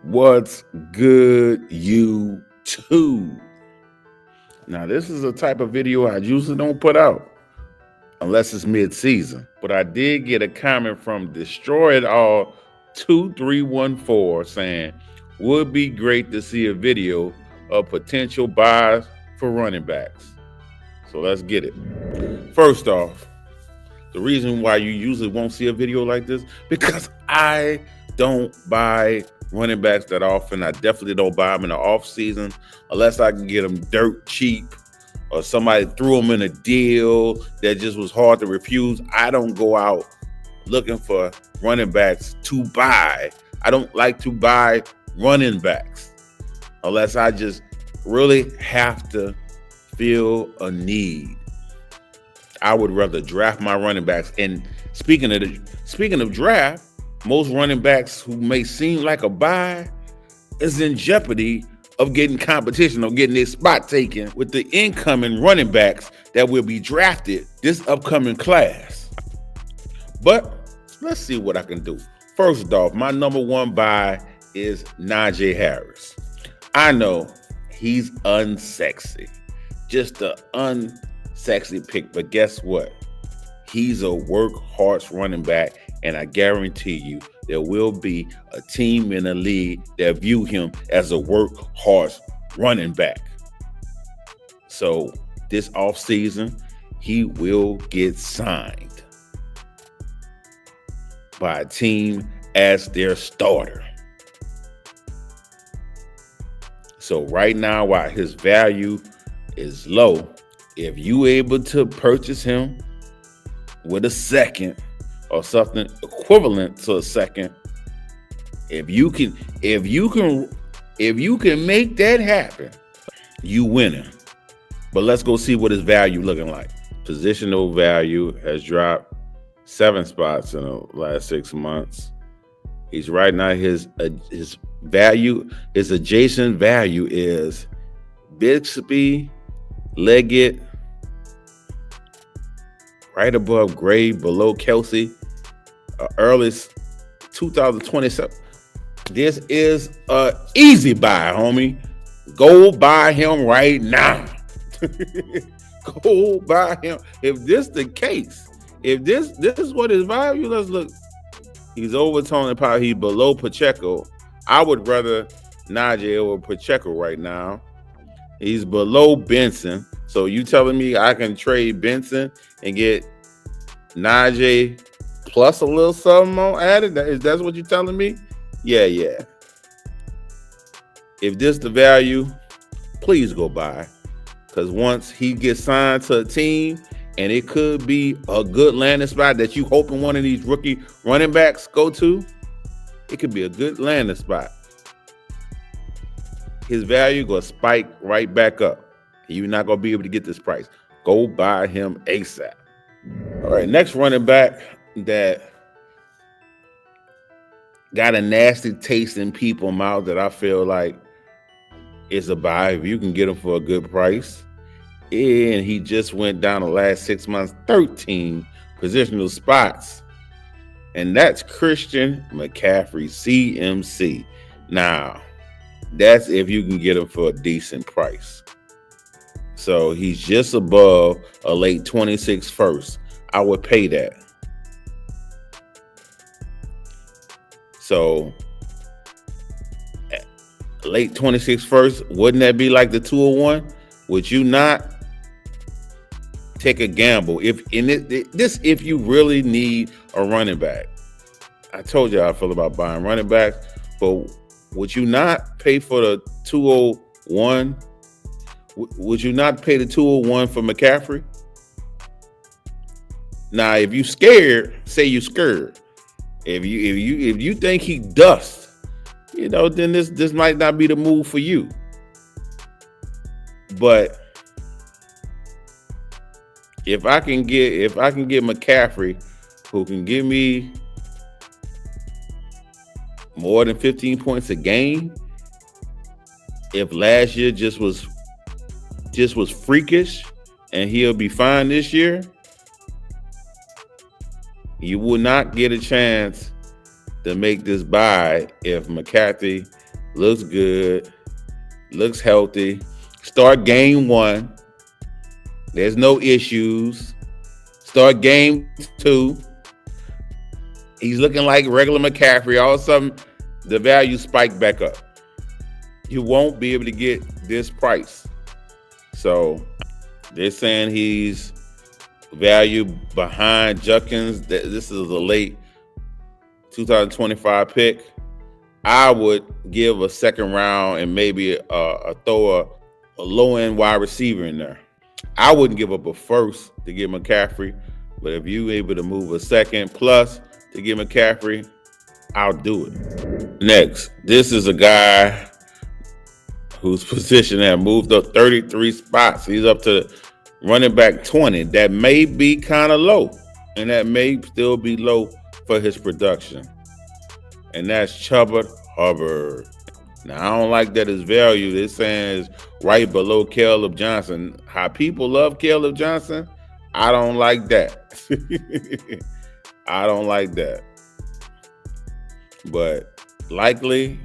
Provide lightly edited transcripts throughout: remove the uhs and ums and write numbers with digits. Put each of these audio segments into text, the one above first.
What's good, YouTube? Now, this is a type of video I usually don't put out unless it's mid-season. But I did get a comment from Destroy It All 2314 saying, would be great to see a video of potential buys for running backs. So let's get it. First off, the reason why you usually won't see a video like this, because I don't buy running backs that often. I definitely don't buy them in the off season unless I can get them dirt cheap or somebody threw them in a deal that just was hard to refuse. I don't go out looking for running backs to buy. I don't like to buy running backs unless I just really have to feel a need. I would rather draft my running backs. And speaking of draft, most running backs who may seem like a buy is in jeopardy of getting competition, of getting their spot taken with the incoming running backs that will be drafted this upcoming class. But let's see what I can do. First off, my number one buy is Najee Harris. I know he's unsexy, just an unsexy pick, but guess what? He's a workhorse running back, and I guarantee you there will be a team in the league that view him as a workhorse running back. So this offseason, he will get signed by a team as their starter. So right now, while his value is low, if you able to purchase him with a second or something equivalent to a second, if you can make that happen, you winning. But let's go see what his value looking like. Positional value has dropped 7 spots in the last 6 months. He's right now his value, his adjacent value is Bixby, Leggett, right above Gray, below Kelsey, early 2027. This is a easy buy, homie. Go buy him right now. Go buy him. If this the case, if this is what his value, let's look. He's over Tony Powell. He's below Pacheco. I would rather Najee over Pacheco right now. He's below Benson. So you telling me I can trade Benson and get Najee plus a little something more added? Is that what you're telling me? Yeah. If this the value, please go buy. Because once he gets signed to a team, and it could be a good landing spot that you hoping one of these rookie running backs go to, it could be a good landing spot. His value gonna spike right back up. You're not gonna be able to get this price. Go buy him ASAP. All right, next running back that got a nasty taste in people's mouth that I feel like is a buy if you can get him for a good price. And he just went down the last 6 months, 13 positional spots. And that's Christian McCaffrey, CMC. Now, that's if you can get him for a decent price. So he's just above a late 26 first. I would pay that. So late 26 first, wouldn't that be like the 201? Would you not take a gamble if you really need a running back? I told you how I feel about buying running backs, but would you not pay for the 201? Would you not pay the 201 for McCaffrey? Now, if you scared, say you scared. If you think he dust, then this might not be the move for you. But if I can get McCaffrey, who can give me more than 15 points a game, if last year just was freakish and he'll be fine this year, you will not get a chance to make this buy if McCaffrey looks good, looks healthy. Start game one, there's no issues. Start game two, he's looking like regular McCaffrey. All of a sudden, the value spiked back up. You won't be able to get this price. So they're saying he's value behind Judkins. This is a late 2025 pick. I would give a second round and maybe throw a low end wide receiver in there. I wouldn't give up a first to get McCaffrey, but if you able to move a second plus to get McCaffrey, I'll do it. Next, this is a guy whose position had moved up 33 spots. He's up to running back 20. That may be kind of low, and that may still be low for his production. And that's Chuba Hubbard. Now, I don't like that his value, they're saying, is right below Caleb Johnson. How people love Caleb Johnson, I don't like that. I don't like that. But likely,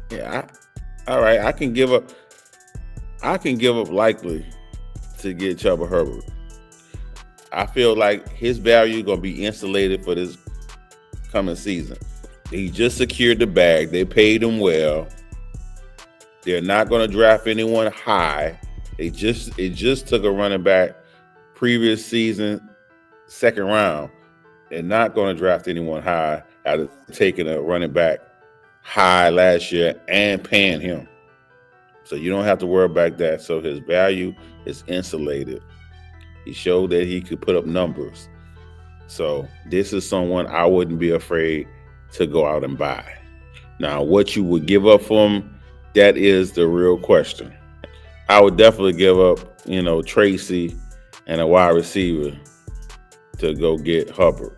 yeah, all right, I can give up likely to get Chuba Hubbard. I feel like his value is going to be insulated for this coming season. He just secured the bag. They paid him well. They're not going to draft anyone high. It just took a running back previous season, second round. They're not going to draft anyone high after taking a running back high last year and paying him. So you don't have to worry about that. So his value is insulated. He showed that he could put up numbers. So this is someone I wouldn't be afraid to go out and buy. Now, what you would give up for him, that is the real question. I would definitely give up, Tracy and a wide receiver to go get Hubbard.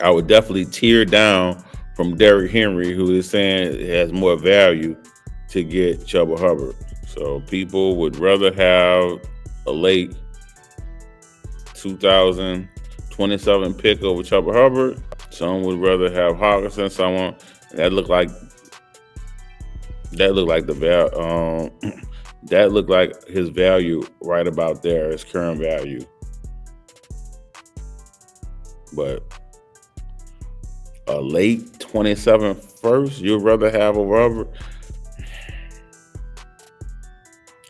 I would definitely tear down from Derrick Henry, who is saying it has more value, to get Chuba Hubbard. So people would rather have a late 2027 pick over Chuba Hubbard. Some would rather have Hawkinson. Someone that looked like his value right about there, his current value. But a late 27 first, you'd rather have a Hubbard.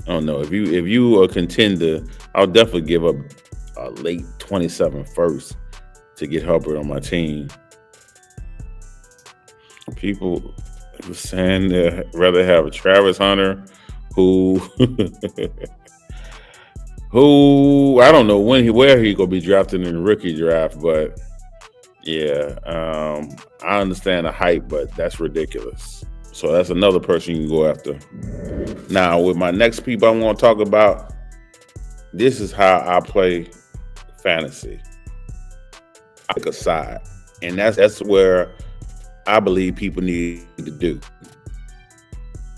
I don't know. If you a contender, I'll definitely give up a late 27 first to get Hubbard on my team. People were saying they'd rather have a Travis Hunter, who I don't know where he gonna be drafted in the rookie draft, but yeah, I understand the hype, but that's ridiculous. So that's another person you can go after. Now, with my next people I want to talk about, this is how I play fantasy. I pick a side, and that's where I believe people need to do.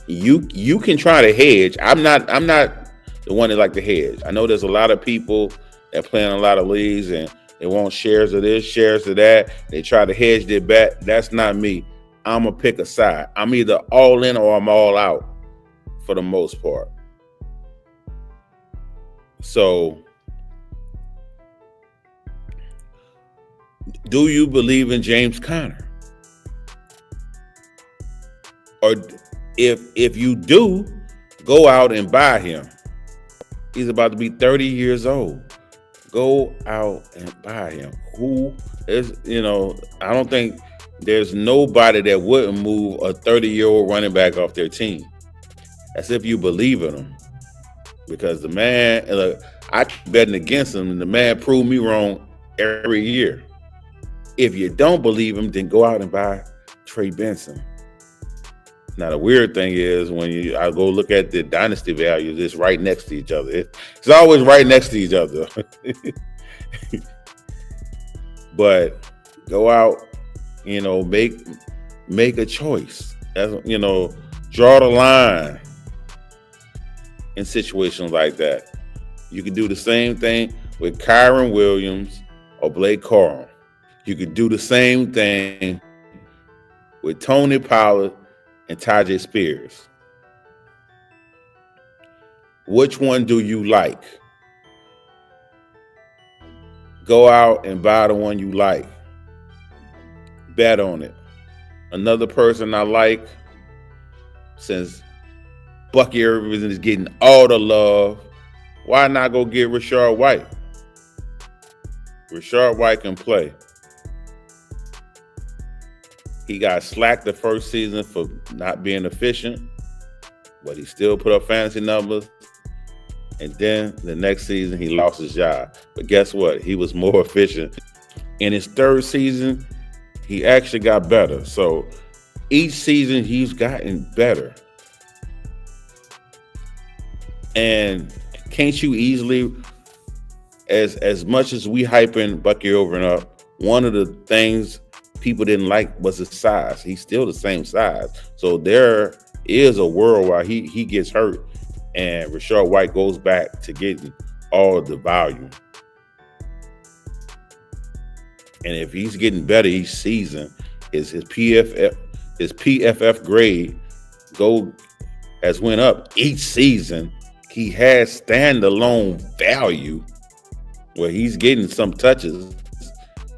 You can try to hedge. I'm not the one that like to hedge. I know there's a lot of people that play in a lot of leagues and they want shares of this, shares of that. They try to hedge their bet. That's not me. I'm going to pick a side. I'm either all in or I'm all out for the most part. So, do you believe in James Conner? Or if you do, go out and buy him. He's about to be 30 years old. Go out and buy him. Who is, I don't think there's nobody that wouldn't move a 30-year-old running back off their team. That's if you believe in him. Because the man, I keep betting against him, and the man proved me wrong every year. If you don't believe him, then go out and buy Trey Benson. Now, the weird thing is when I go look at the dynasty values, it's right next to each other. It's always right next to each other. But go out, make a choice. Draw the line in situations like that. You can do the same thing with Kyron Williams or Blake Corum. You could do the same thing with Tony Pollard and Tajay Spears. Which one do you like? Go out and buy the one you like. Bet on it. Another person I like, since Bucky Irving is getting all the love, why not go get Rashard White? Rashard White can play. He got slacked the first season for not being efficient, but he still put up fantasy numbers. And then the next season, he lost his job. But guess what? He was more efficient. In his third season, he actually got better. So each season, he's gotten better. And can't you easily, as much as we hyping Bucky over and up, one of the things people didn't like was his size. He's still the same size. So there is a world where he gets hurt and Rashard White goes back to getting all the volume. And if he's getting better each season, his PFF grade has went up each season. He has standalone value where he's getting some touches.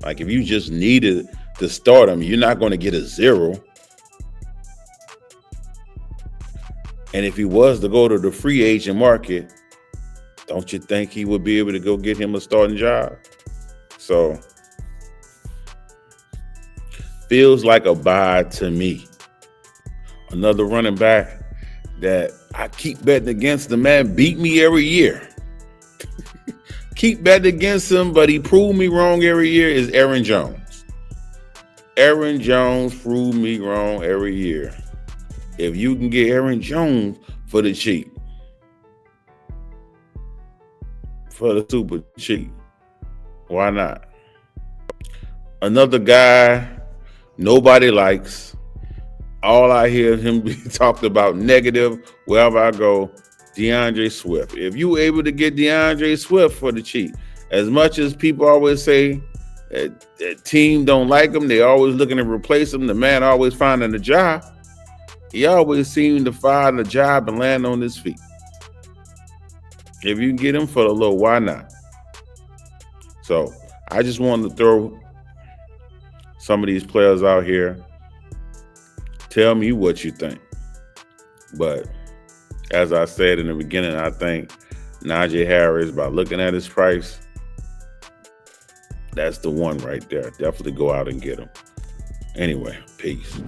Like if you just needed to start him, you're not going to get a 0. And if he was to go to the free agent market, don't you think he would be able to go get him a starting job? So feels like a buy to me. Another running back that I keep betting against. The man beat me every year. Keep betting against him, but he proved me wrong every year, is Aaron Jones. Aaron Jones proved me wrong every year. If you can get Aaron Jones for the cheap, for the super cheap, why not? Another guy nobody likes. All I hear him be talked about negative wherever I go, DeAndre Swift. If you were able to get DeAndre Swift for the cheap, as much as people always say that team don't like him, they always looking to replace him, the man always finding a job. He always seemed to find a job and land on his feet. If you can get him for the low, why not? So I just wanted to throw some of these players out here. Tell me what you think. But as I said in the beginning, I think Najee Harris, by looking at his price, that's the one right there. Definitely go out and get him. Anyway, peace.